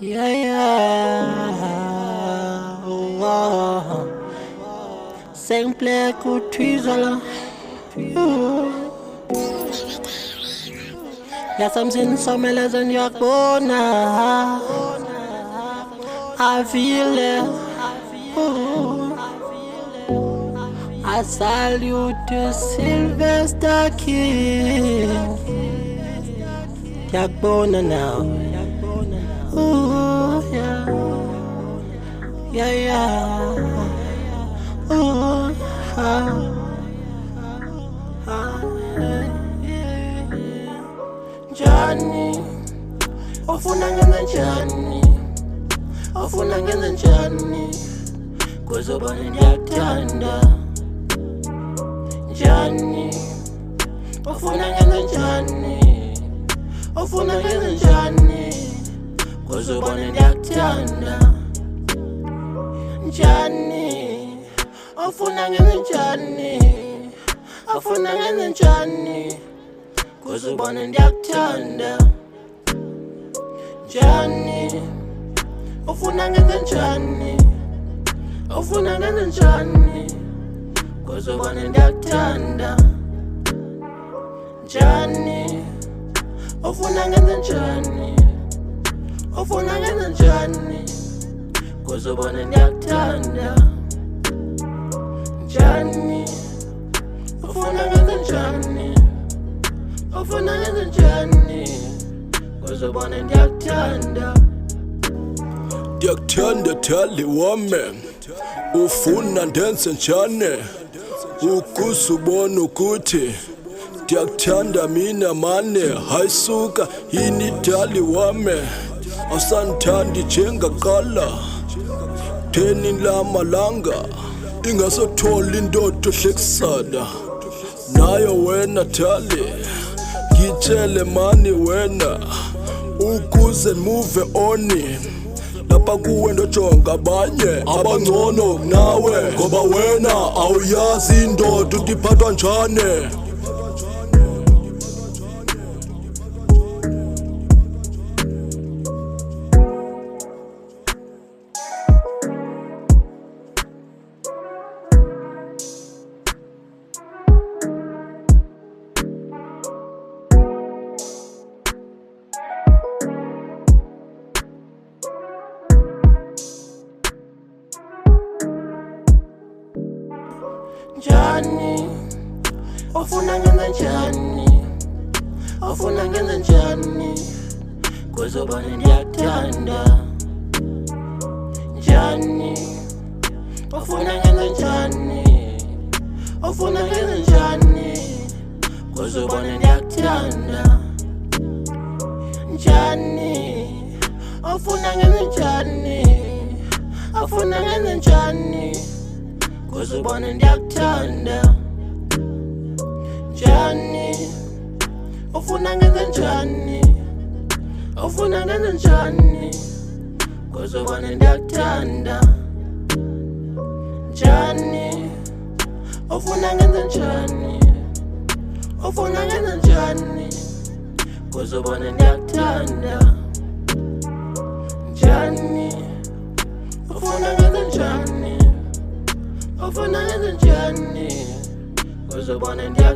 Yeah, yeah. Oh, same play good treasure. Yeah, something some in your corner. I feel it. Ooh. I salute to Sylvester King. Yagbona now. Ooh, yeah. Yeah, yeah. Ooh, Johnny, ofuna ngenza njani? Ofuna ngenza njani? Kuzobona ndiyakuthanda. Johnny, ofuna ngenza njani? Ofuna ngenza njani? Kuzobona ndiyakuthanda. Johnny, ofuna ngenza njani? Ofuna ngenza njani? Kuzobona ndiyakuthanda. Johnny, ofuna ngenza njani? Ofuna ngenza njani? Kuzobona ndiyakuthanda. Johnny, ofuna ngenza njani? Ofuna ngenza njani? Kuzobona ndiyakuthanda. Johnny, ofuna ngenza njani? Ofuna ngenza njani? Kuzobona ndiyakuthanda. Ndiyakuthanda thali wami, ufuna ndenze njani? Ukuze ubone ukuthi ndiyakuthanda mina mane. Hayisuka yini thali wami, awusandithandi njengaqala. Theni lamalanga ingasotholi indoda ehlekisana nayo wena thali. Ngitshele mani wena ukuze move on. Lapha kuwe ndojonga abanye abangcono kunawe, ngoba wena awuyazi indoda ukuthi iphathwa njani. Johnny, ofuna ngenza njani? Ofuna ngenza njani? Kuzobona ndiyakuthanda. Johnny, ofuna ngenza njani? Ofuna ngenza njani? Kuzobona ndiyakuthanda. Johnny, ofuna ngenza njani? Ofuna ngenza njani? Kuzobona ndiyakuthanda. Johnny, ofuna ngenza njani? Ofuna ngenza njani? Kuzobona ndiyakuthanda. Johnny, ofuna ngenza njani? Ofuna ngenza njani? Kuzobona ndiyakuthanda. Johnny, ofuna ngenza njani? Ofuna ngenza njani? Kuzobona ndiyakuthanda.